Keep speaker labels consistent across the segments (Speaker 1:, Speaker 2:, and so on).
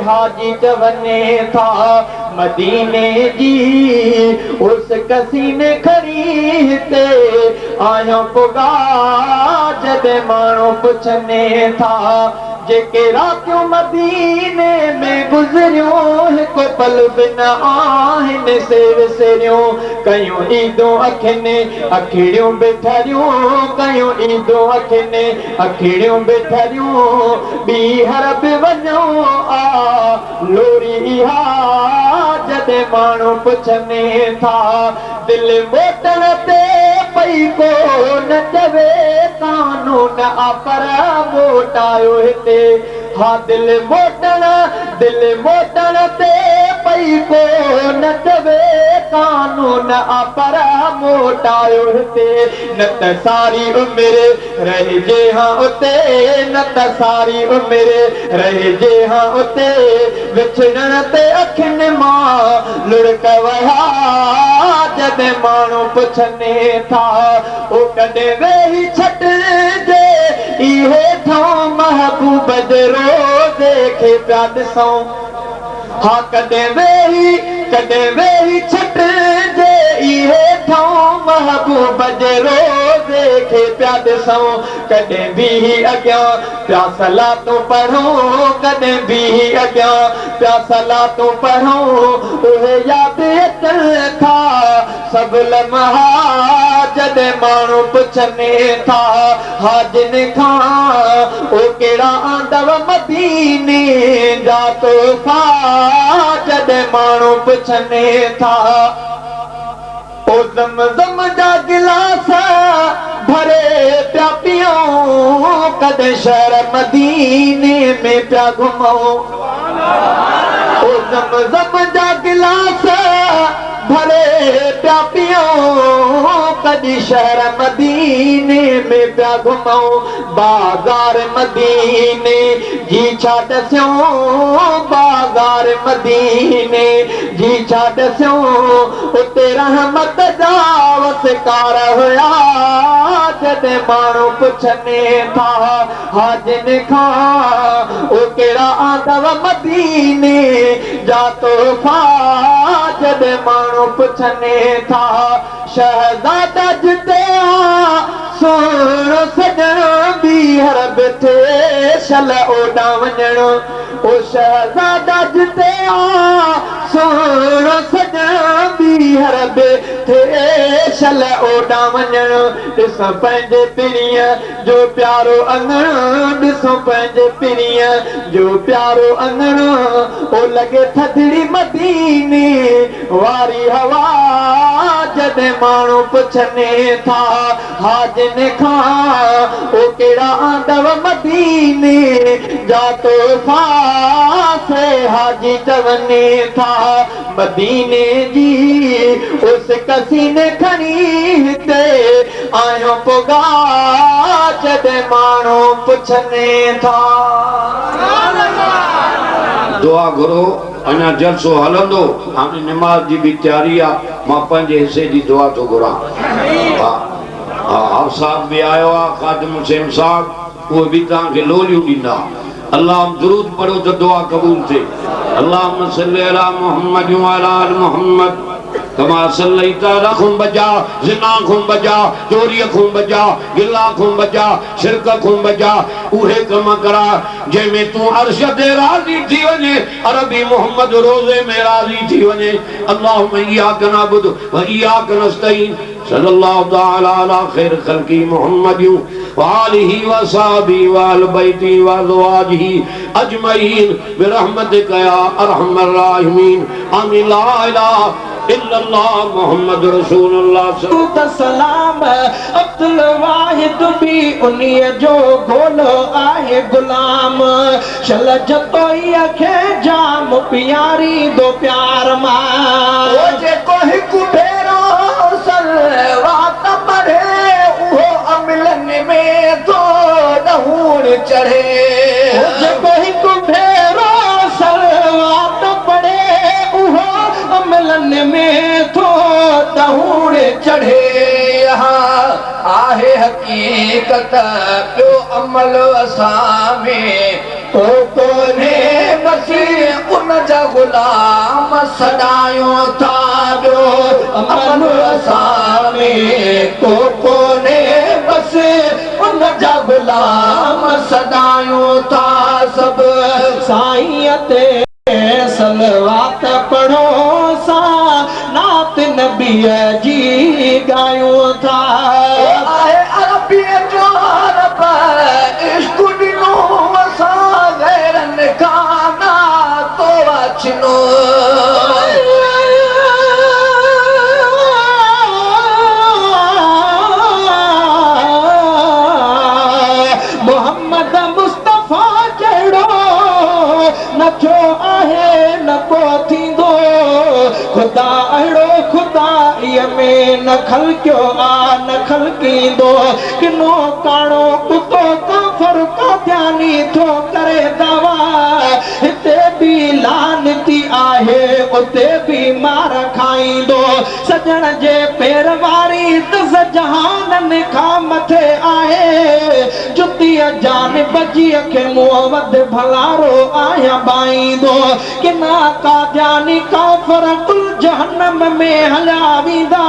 Speaker 1: हाजी चवने था मदीने जी उस कसीने खरीदे आयो पुगा जद मानो पुछने था जेके रातियों मदीने में गुज़रियों को पल बिना आहिन से विसरियों कयूं ईदों अखिने अखिड़ियों बेठरियों कयूं ईदों अखिने अखिड़ियों बेठरियों बीहर बि वञो आ लोरी इहा जॾहिं माण्हू पुछने था दिल मोटण ते पई को न चवे कानून पर मोटायो हिते हा दिल मोटण ते पई को न चवे कानून पर मोटायो हिते न त सारी उमिरि रहिजे हा उते न त सारी उमिरि रहिजे हा उते विछड़ण ते अखियुनि मां लुड़क वया जॾहिं माण्हू पुछने था ओ कॾहिं वेही छॾिजे इहे थो महबूब जे रोज़े खे पिया ॾिसूं हा कॾहिं वेही छॾिजे इहे थो महबूब जे रोज़े खे पिया ॾिसूं कॾहिं बि अॻियां पिया सलातूं पढ़ूं कॾहिं बि अॻियां पिया सलातूं पढ़ूं उहे यादि अचनि था सभु लम्हा जॾहिं माण्हू पुछने था हाजिन खां ओ कहिड़ा आंदव मदीने जा तोहफ़ा जॾहिं माण्हू पुछने था ओ ज़मज़म जा गिलास भरे पिया पियूं कॾहिं शहर मदीने में पिया घुमूं ओ ज़मज़म जा गिलास भरे पिया पियूं कॾहिं शहर मदीने में पिया घुमूं बाज़ार मदीने जी छा ॾसियूं बाज़ार मदीने जी छा ॾसियूं उते रहमत जा वसकार हुया जॾहिं माण्हू पुछने था हाजिन खां ओ कहिड़ा आंदव मदीने जा तोहफ़ा जॾहिं माण्हू पुछने था शहज़ादा जिते सोणो सॼणो बीहर बिठे शल ओॾां वञणो ओ शहज़ादा जिते सोणो सॼणो बीहर बिठे शल ओॾां वञणो ॾिसो पंहिंजे पिणीअ जो प्यारो अङणो ॾिसो पंहिंजे पिणीअ जो प्यारो अङणो ओ लॻे थधिड़ी मदीने वारी हवा जॾहिं माण्हू पुछने था हाजिन खां ओ कहिड़ा आंदव मदीने जा तोहफ़ा से हाजी चवने था मदीने जी उस कसीने खणी हिते आयो पुगा जॾहिं माण्हू पुछने था
Speaker 2: दुआ घुरो अञा जलसो हलंदो हाणे निमाज़ जी बि तयारी आहे मां पंहिंजे हिसे जी दुआ थो घुरां हा हा साहब बि आयो आहे ख़ादिम हुसैन साहब उहे बि तव्हांखे लोलियूं ॾींदा अल्लाह दुरूद पढ़ो त दुआ क़बूल थिए अल्लाहुम्म सल्ली अला मुहम्मद व अला आलि मुहम्मद कमा सल्लैता रखुम बजा ज़िना खुम बजा चोरी खुम बजा गिला खुम बजा शिरक खुम बजा उहे कम करा जंहिंमें तूं अर्श ते राज़ी थी वञे अरबी मोहम्मद रोज़े में राज़ी थी वञे अल्लाहुम्मा इय्याका नअबुदु व इय्याका नस्तईन सल्लल्लाहु तआला अला खैर खल्क़ी मुहम्मद व आलिहि व सहाबिहि व अहल बैति व अज़वाजिहि अजमईन बिरहमतिका या अरहमर राहिमीन आमीन ला इलाहा इल्लल्लाह मुहम्मद रसूलुल्लाह
Speaker 1: सलाम अब्दुल वाहिद भी उन्हीं जो गोलो आहे गुलाम शल जतोई अखे जाम प्यारी दो प्यार मां ओ जे को हिक भेरो सलवात पढ़े वो अमलन में तो दहूर चढ़े ओ जे को हिक भेरो सलवात पढ़े वो अमलन में तो दहूर चढ़े आहे हकीकत पियो अमल असां में ओ कोने मसीह
Speaker 2: उन जा गुलाम सदायूं था जो अमन असां में को कोने बस उन जा गुलाम सदायूं था सब
Speaker 1: साईं ते सलवात पढ़ो सा नात नबीअ जी गायूं था
Speaker 2: आहे अरबीअ जो रब इश्क ॾिनो असां गैरनि खां नातो अचनो
Speaker 1: मोहम्मद मुस्तफ़ा जहिड़ो नथो आहे न को थींदो ख़ुदा अहिड़ो ख़ुदाईअ में न ख़लकियो आ न ख़लकींदो किनो काणो कुतो काफ़र काद्यानी थो करे दवा हिते बि लानती आहे उते बि मार खाईंदो सजण जे पेर वारी त जहाननि खां मथे आहे जुतीअ जान बजीअ खे मुंहुं वध भलारो आया बाईंदो किना काद्यानी काफ़र कुल जहन्नम में हलिया वेंदा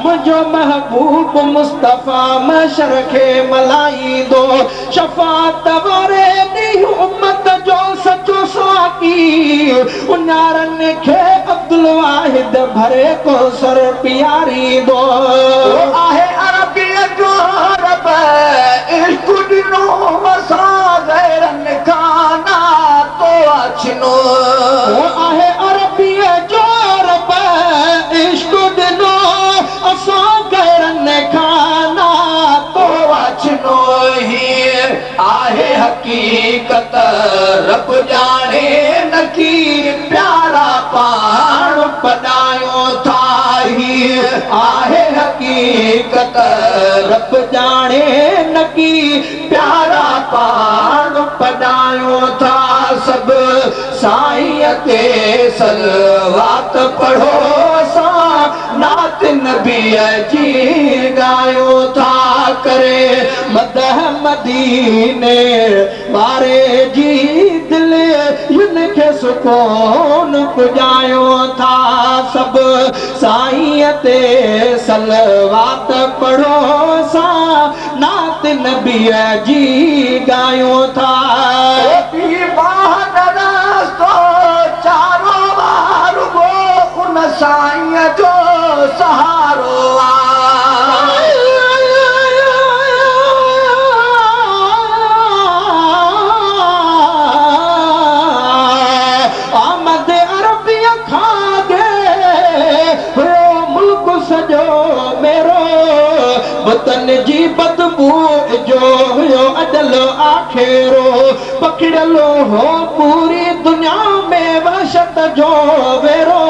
Speaker 1: मुंहिंजो महबूब मुस्तफ़ा महशर खे मल्हाईंदो शफ़ाअत वारे ॾींहुं उम्मत जो सचो साकी उन्हारनि खे अब्दुल वाहिद भरे कौसर पीआरींदो
Speaker 2: आहे अरबीअ जो रब इश्क ॾिनो असां गैरनि खां नातो अचनो
Speaker 1: आहे अरबीअ जो रब इश्क ॾिनो असां गैरनि खां नातो
Speaker 2: अचनो ही आहे हकीकत रब जाने न की प्यारा पाण पढ़ायो था ही आहे हकीकत
Speaker 1: रब जाने न की
Speaker 2: प्यारा पाण पढ़ायो था सब साईं ते सलवात पढ़ो सा नात नबीअ जी गायो था करे
Speaker 1: मदह मदीने वारे जी दिल इनखे सुकून पुॼायो था सब साईं ते सलवात पढ़ो सा नात नबीअ जी गायो था
Speaker 2: चारो वार वो उन साईं जो सहारो
Speaker 1: आमद अरबिया खागे हुयो मुल्क सजो मेरो वतन जी बदबू जो हुयो अदल आखेरो पकड़लो हो पूरी दुनिया में वहशत जो वेरो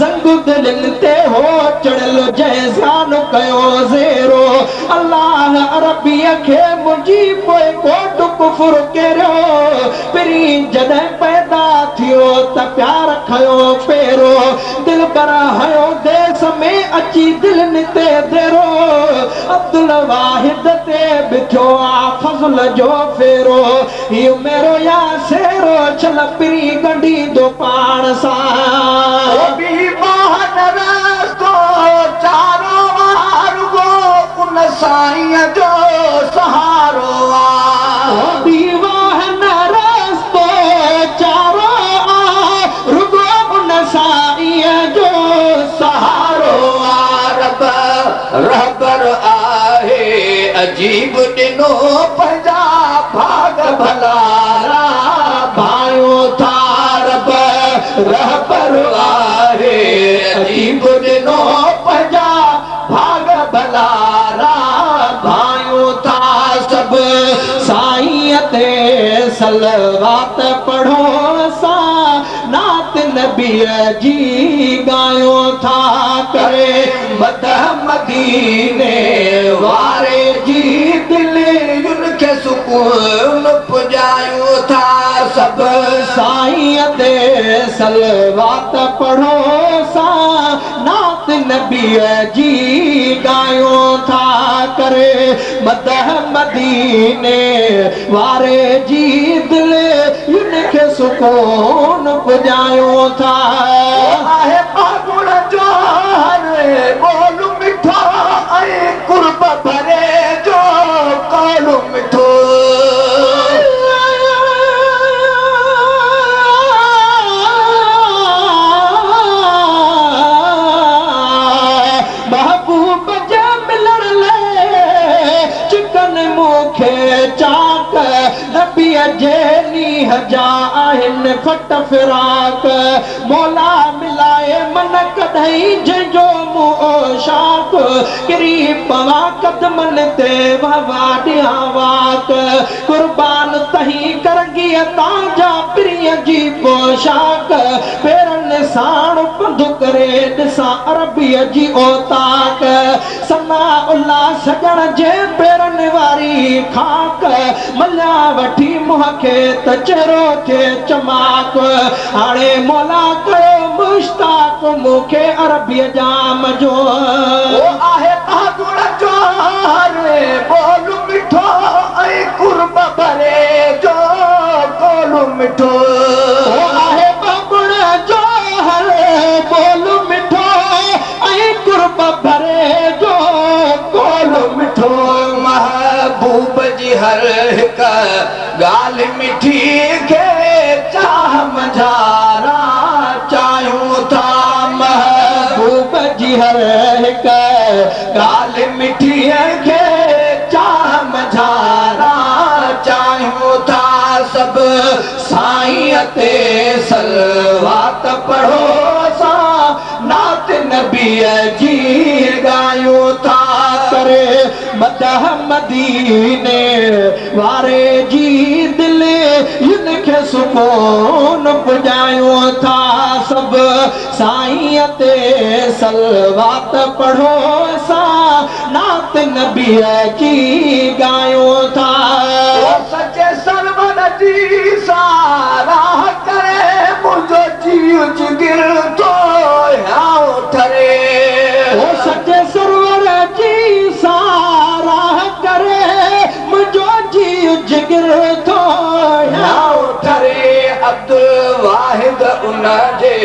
Speaker 1: जंग दिलनि ते हो चढ़लो जैसान कयो ज़ेरो अल्लाह अरबीअ खे मुंहिंजी पोइ कोट कुफुर केरियो पहिरीं जॾहिं पैदा थियो त प्यार खयो फेरो दिल पर हयो देस में अची दिलनि ते देरो अब्दुल वाहिद ते बिठो आ फज़ल जो फेरो इहो मेरो या सेरो चल पिरी गंढी दो पाण सां
Speaker 2: चारो वार गो उन साईं जो सहारो
Speaker 1: दीवाह न रस्तो चारो रुगो उन साईं जो सहारो
Speaker 2: रब रहबर आहे अजीब ॾिनो पंहिंजा भाग भलारा भायो था रब रहबर आहे अजीब ॾिनो पंहिंजा भाग भलारा भायो था सब
Speaker 1: साईं ते सलवात पढ़ो सा नात नबीअ जी गायो था करे
Speaker 2: मदह मदीने वारे जी दिल उनखे सुकून पुॼायो था सब
Speaker 1: साईं ते सलवात पढ़ो सा नात नबीअ जी गायो था करे मदह मदीने वारे जी दिल उनखे सुकून पुॼायूं था
Speaker 2: आहे फागुण जो हर बोल मिठो ऐं कुर्ब भरे जो कौल मिठो
Speaker 1: महबूब जे मिलण लाइ चिकन मूंखे चाक नबीअ जे नीह जा आहिनि फट फिराक मौला मिलाए मन कढई जंहिंजो मुंहुं शाक किरी पवां कदमनि ते ववा ॾियां वाक कुर्बान तही करगीअ तांजा प्रिय जी पोशाक पेरनि साण पंधु करे ॾिसां अरबीअ जी औताक सना उल्ला सजण जे पेरनि वारी खाक मलिया वठी मुंहं खे त चहिरो थे चमाक हाणे मौला कयो मुश्ताक मूंखे अरबीअ जाम जो
Speaker 2: आहे फागुण जो हर बोल मिठो ऐं कुर्ब भरे जो कौल मिठो
Speaker 1: आहे फागुण जो हर बोल मिठो ऐं कुर्ब भरे जो कौल मिठो
Speaker 2: महबूब जी हर हिक ॻाल्हि मिठी खे चाह मझारा चाहियूं था
Speaker 1: महबूब जी हर हिक
Speaker 2: ॻाल्हि मिठीअ खे चाह मझारा चाहियूं था सभु साईं ते सलवात पढ़ो असां नात नबीअ जी ॻायूं था
Speaker 1: करे मदह मदीने वारे जी दिल इनखे सुकून पुॼायूं था सभु साईं ते सलवात पढ़ो असां नात नबीअ जी ॻायूं था
Speaker 2: सचे सरवर जी साराह करे मुंहिंजो जीव जिगिर थो हियां ठरे
Speaker 1: सचे सरवर जी साराह करे मुंहिंजो जीव जिगिर थो
Speaker 2: हियां ठरे अब्दुल वाहिद उन जे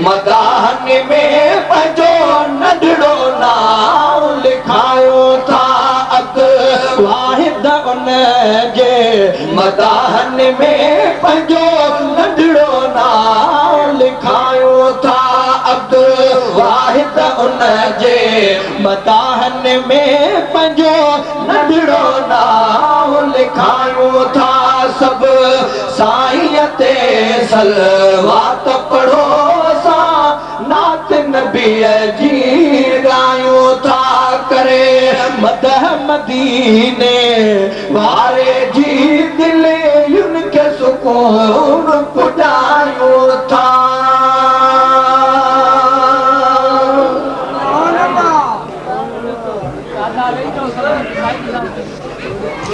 Speaker 2: मदाहन में पंहिंजो नंढड़ो नाम लिखायो था अब्दुल वाहिद उन जे मदाहन में पंहिंजो नंढड़ो नाम लिखायो था अब्दुल वाहिद उन जे मदाहन में पंहिंजो नंढड़ो नाम लिखायो था सभु साईं ते सलवात पढ़ो असां नात नबीअ जी ॻायूं था करे मदह मदीने वारे जी दिल उनखे सुकून